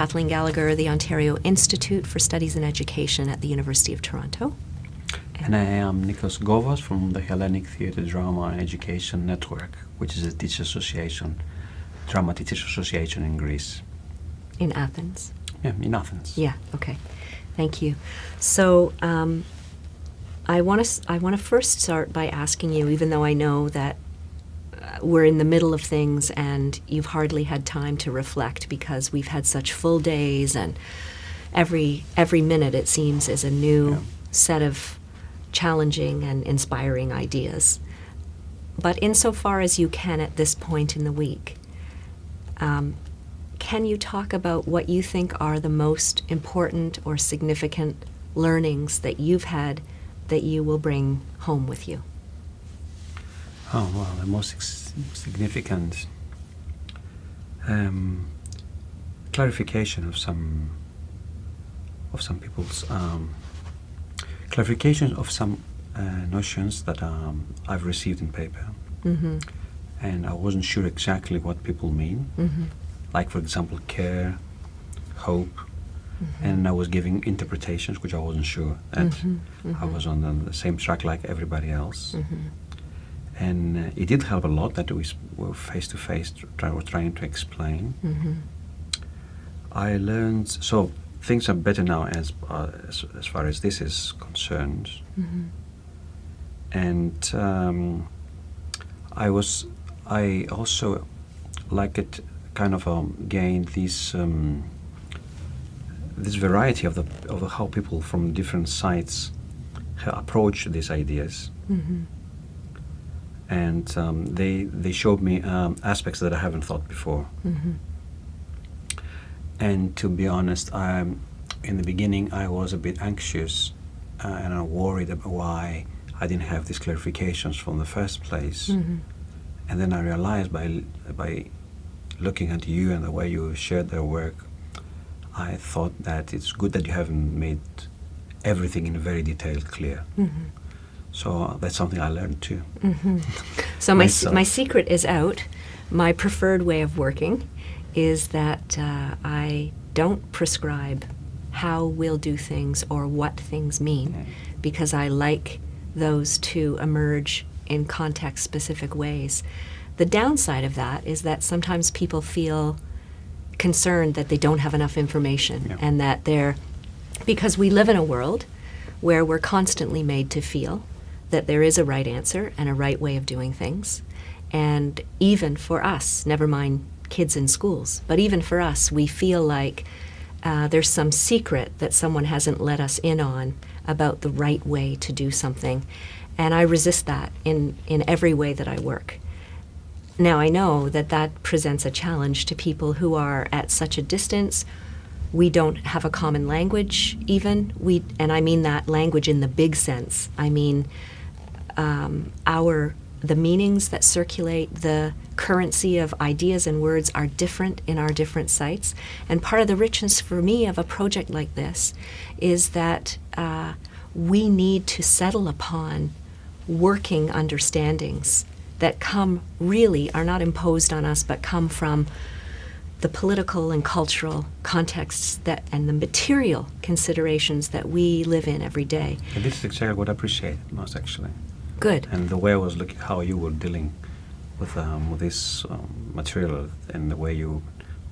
Kathleen Gallagher, the Ontario Institute for Studies in Education at the University of Toronto. And I am Nikos Govas from the Hellenic Theatre Drama and Education Network, which is a teacher association, drama teachers association in Greece. In Athens? Yeah, in Athens. Yeah, okay. Thank you. So I want to first start by asking you, even though I know that we're in the middle of things and you've hardly had time to reflect because we've had such full days and every minute, it seems, is a new set of challenging and inspiring ideas. But insofar as you can at this point in the week, can you talk about what you think are the most important or significant learnings that you've had that you will bring home with you? Oh, well, the most significant clarification of some people's clarification of some notions that I've received in paper, and I wasn't sure exactly what people mean. Like, for example, care, hope, and I was giving interpretations which I wasn't sure that I was on the same track like everybody else. And it did help a lot that we were face to face, trying to explain. I learned, so things are better now as far as this is concerned. And I also like it kind of gained this variety of how people from different sides approach these ideas. And they showed me aspects that I haven't thought before. And to be honest, in the beginning I was a bit anxious and I worried about why I didn't have these clarifications from the first place. And then I realized by looking at you and the way you shared their work, I thought that it's good that you haven't made everything in very detailed clear. So that's something I learned too. So my secret is out. My preferred way of working is that I don't prescribe how we'll do things or what things mean, because I like those to emerge in context-specific ways. The downside of that is that sometimes people feel concerned that they don't have enough information, and that because we live in a world where we're constantly made to feel that there is a right answer and a right way of doing things. And even for us, never mind kids in schools, but even for us, we feel like there's some secret that someone hasn't let us in on about the right way to do something. And I resist that in every way that I work. Now, I know that presents a challenge to people who are at such a distance. We don't have a common language even. And I mean that language in the big sense. I mean the meanings that circulate, the currency of ideas and words are different in our different sites. And part of the richness for me of a project like this is that we need to settle upon working understandings that are not imposed on us, but come from the political and cultural contexts and the material considerations that we live in every day. And this is exactly what I appreciate most, actually. Good. And the way I was looking, how you were dealing with this material and the way you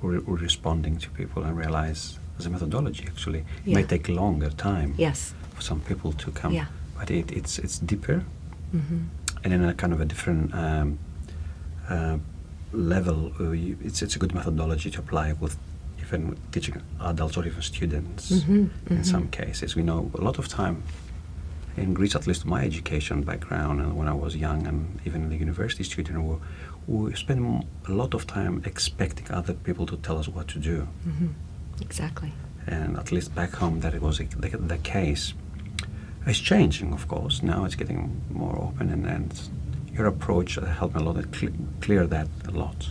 were responding to people, and realize as a methodology, actually, it may take longer time for some people to come, but it's deeper, and in a kind of a different level. It's a good methodology to apply with even teaching adults or even students. In some cases, we know a lot of time in Greece, at least my education background, and when I was young, and even the university student, we spend a lot of time expecting other people to tell us what to do. Exactly. And at least back home, that it was the case. It's changing, of course. Now it's getting more open, and your approach helped me a lot to clear that a lot,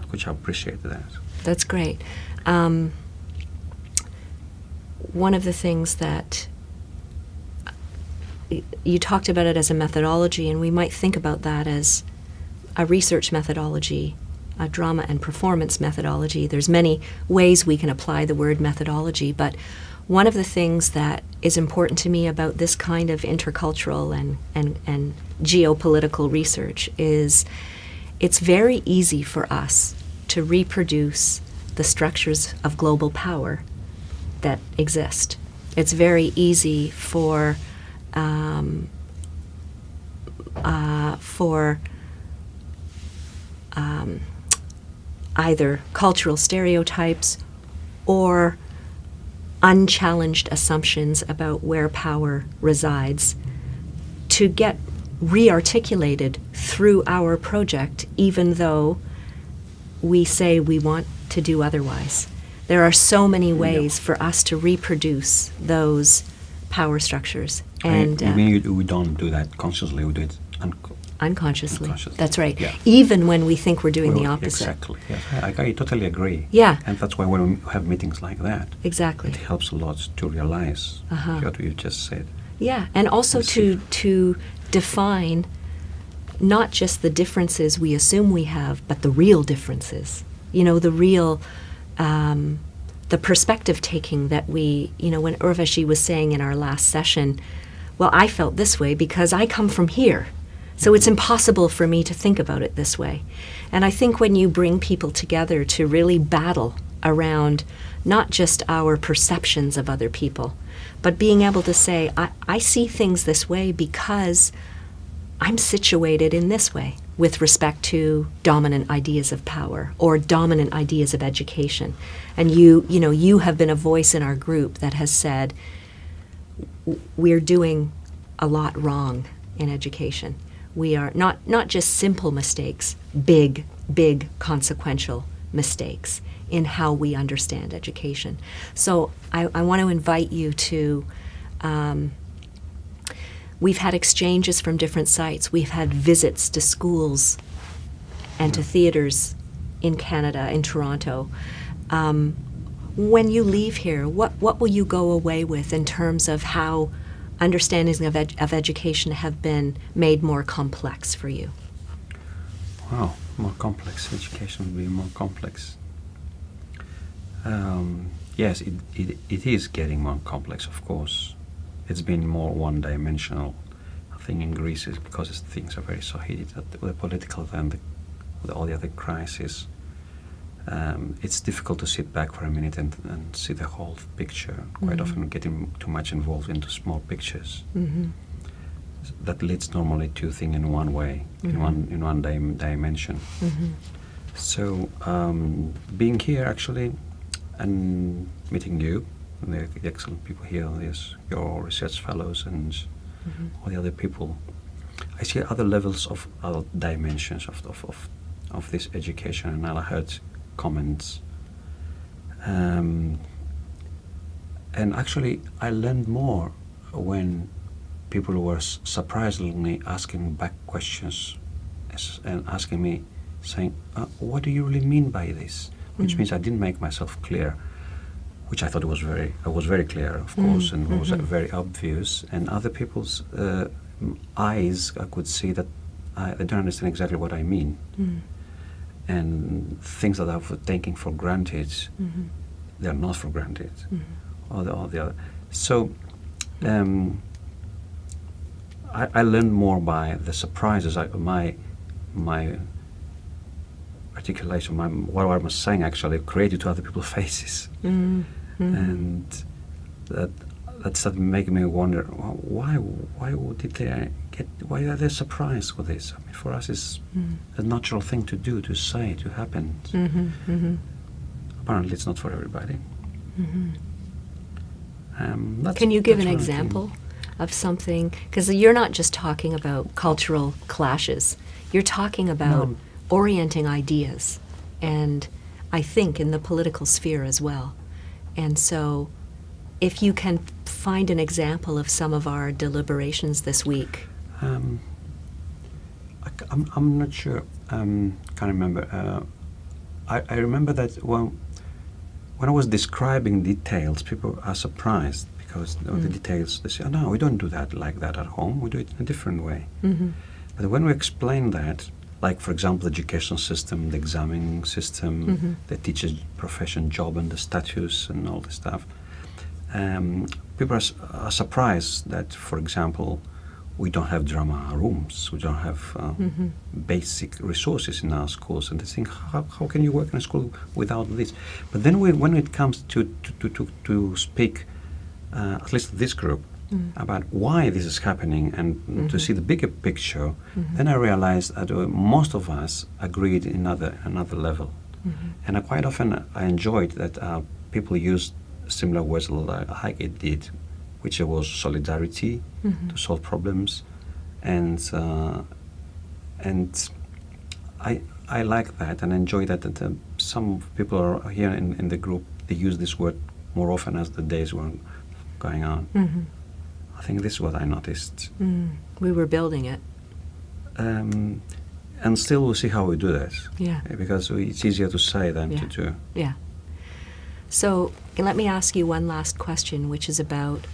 which I appreciate that. That's great. One of the things that you talked about it as a methodology, and we might think about that as a research methodology drama and performance methodology. There's many ways we can apply the word methodology, but one of the things that is important to me about this kind of intercultural and geopolitical research is it's very easy for us to reproduce the structures of global power that exist. It's very easy for either cultural stereotypes or unchallenged assumptions about where power resides to get re-articulated through our project, even though we say we want to do otherwise. There are so many ways for us to reproduce those power structures. And you mean we don't do that consciously, we do it unconsciously. Unconsciously. That's right. Yeah. Even when we think we're doing the opposite. Exactly. Yes. I totally agree. Yeah. And that's why when we have meetings like that, Exactly. it helps a lot to realize what you just said. Yeah, and also to define not just the differences we assume we have, but the real differences. You know, the real, the perspective taking that we, you know, when Urvashi was saying in our last session, well, I felt this way because I come from here. So it's impossible for me to think about it this way. And I think when you bring people together to really battle around not just our perceptions of other people, but being able to say, I see things this way because I'm situated in this way with respect to dominant ideas of power or dominant ideas of education. And you have been a voice in our group that has said, we're doing a lot wrong in education. We are not just simple mistakes, big consequential mistakes in how we understand education. So I want to invite you to, we've had exchanges from different sites. We've had visits to schools and to theaters in Canada, in Toronto. When you leave here, what will you go away with in terms of how understandings of education have been made more complex for you? Wow, more complex. Education will be more complex. Yes, it is getting more complex, of course. It's been more one-dimensional. I think in Greece is because things are very so heated with the political and with all the other crises. It's difficult to sit back for a minute and see the whole picture. Quite often getting too much involved into small pictures. That leads normally to think in one way, in one dimension. So being here actually and meeting you, and the excellent people here, yes, your research fellows and all the other people, I see other levels of other dimensions of this education, and I heard comments. And actually, I learned more when people were surprisingly asking back questions and asking me, saying, what do you really mean by this? Which means I didn't make myself clear, which I thought I was very clear, of course, and was very obvious. And other people's eyes, I could see that they don't understand exactly what I mean. And things that I've taken for granted, they're not for granted. Or the other. So I learned more by the surprises. My articulation, what I was saying actually created to other people's faces. And that started making me wonder, why are they surprised with this? I mean, for us it's a natural thing to do, to say, to happen. Apparently it's not for everybody. Can you give an example of something? Because you're not just talking about cultural clashes. You're talking about orienting ideas, and I think in the political sphere as well. And so if you can find an example of some of our deliberations this week. I'm not sure. Can't remember. I remember that when I was describing details, people are surprised because of the details. They say, "Oh, no, we don't do that like that at home. We do it in a different way." But when we explain that, like, for example, the education system, the examining system, the teacher's profession, job, and the status, and all this stuff. People are surprised that, for example, we don't have drama rooms, we don't have basic resources in our schools, and they think, how can you work in a school without this? But then when it comes to speak, at least this group, about why this is happening and to see the bigger picture, then I realized that most of us agreed in another level. And quite often I enjoyed that people used similar words like it did, which was solidarity to solve problems, and I like that and enjoy that. That some people are here in the group, they use this word more often as the days were going on. I think this is what I noticed. We were building it. And still we'll see how we do this. Yeah. Because it's easier to say than to do. Yeah. So let me ask you one last question, which is about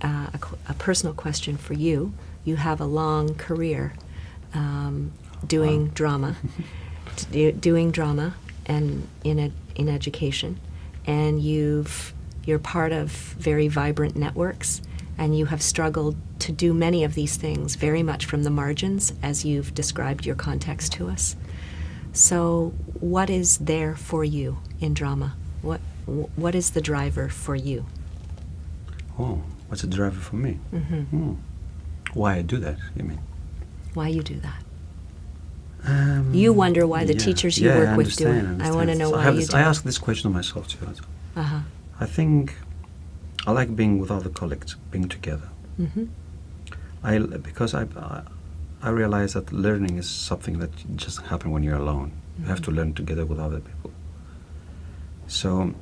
a personal question for you. You have a long career doing drama, doing drama, and in education, and you're part of very vibrant networks, and you have struggled to do many of these things very much from the margins, as you've described your context to us. So, what is there for you in drama? What is the driver for you? Oh, what's the driver for me? Why I do that, you mean? Why you do that? You wonder why the teachers you work with do it. I want to know why you do it. I ask this question to myself too. I think I like being with other colleagues, being together. Because I realize that learning is something that doesn't happen when you're alone. You have to learn together with other people. So,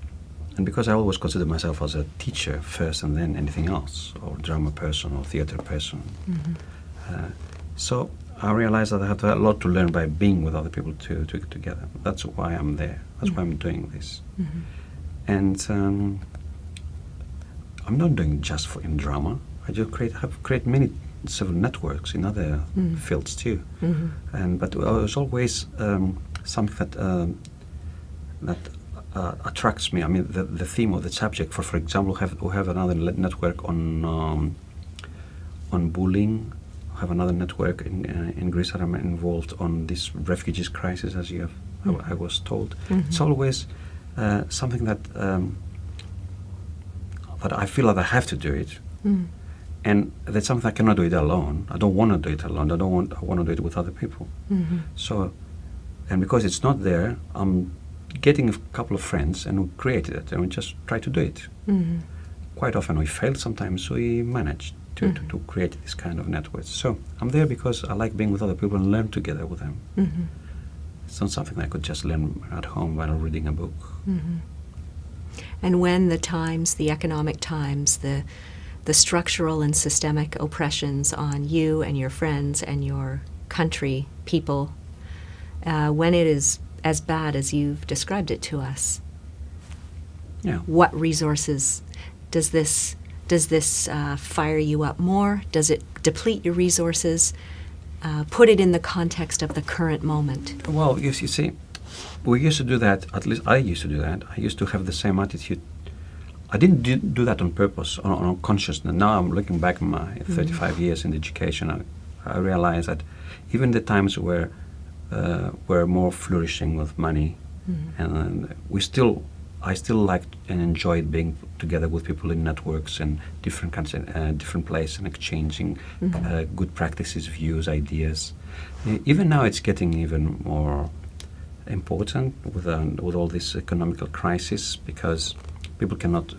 and because I always consider myself as a teacher first and then anything else, or drama person or theater person. So I realize that I have a lot to learn by being with other people together. That's why I'm there. That's why I'm doing this. And I'm not doing just in drama. I just create many several networks in other fields too. But it's always something that attracts me. I mean, the theme of the subject. For example, we have another network on bullying. We have another network in Greece that I'm involved on this refugees crisis, as I was told. It's always something that I feel that I have to do it, and that's something I cannot do it alone. I don't want to do it alone. I want to do it with other people. So, and because it's not there, I'm getting a couple of friends and we created it and we just try to do it. Quite often we fail. Sometimes we manage to create this kind of networks. So I'm there because I like being with other people and learn together with them. It's not something I could just learn at home while reading a book. And when the economic times, the structural and systemic oppressions on you and your friends and your country, people, when it is as bad as you've described it to us, what resources does this fire you up more? Does it deplete your resources? Put it in the context of the current moment. Well, you see, we used to do that, at least I used to do that. I used to have the same attitude. I didn't do that on purpose, on consciousness. Now I'm looking back at my 35 years in education, I realize that even the times where we're more flourishing with money, and I still liked and enjoyed being together with people in networks and different countries, different places, and exchanging good practices, views, ideas. Even now, it's getting even more important with all this economical crisis, because people cannot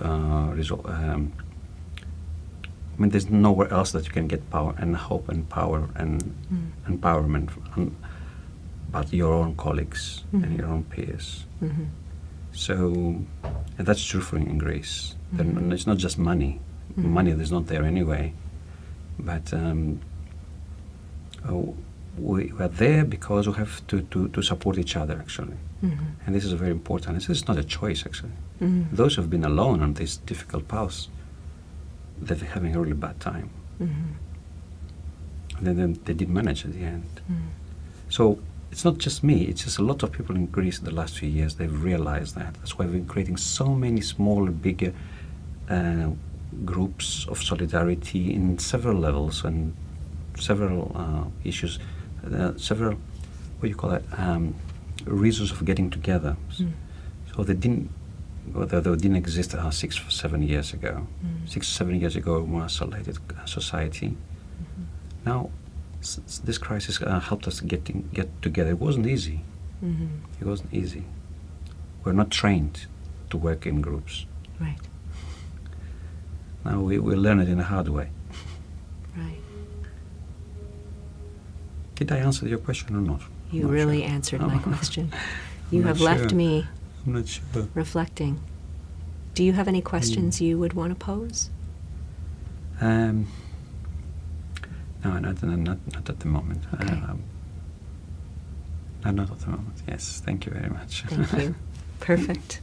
resolve. I mean, there's nowhere else that you can get power and hope and power and empowerment but your own colleagues and your own peers. So, and that's true for in Greece. It's not just money. Money is not there anyway. But we are there because we have to support each other, actually. And this is very important. This is not a choice, actually. Those who have been alone on this difficult path, they're having a really bad time. And then they did manage at the end. So it's not just me, it's just a lot of people in Greece in the last few years, they've realized that. That's why we've been creating so many smaller, bigger groups of solidarity in several levels and several issues, several, what do you call it, reasons of getting together. So they didn't exist 6 or 7 years ago. 6 or 7 years ago, more isolated society. Now, this crisis helped us get together. It wasn't easy. It wasn't easy. We're not trained to work in groups. Right. Now we learn it in a hard way. Right. Did I answer your question or not? You really answered my question. You have left me I'm not sure. reflecting. Do you have any questions you would want to pose? No, not at the moment. Okay. Not at the moment. Yes, thank you very much. Thank you. Perfect.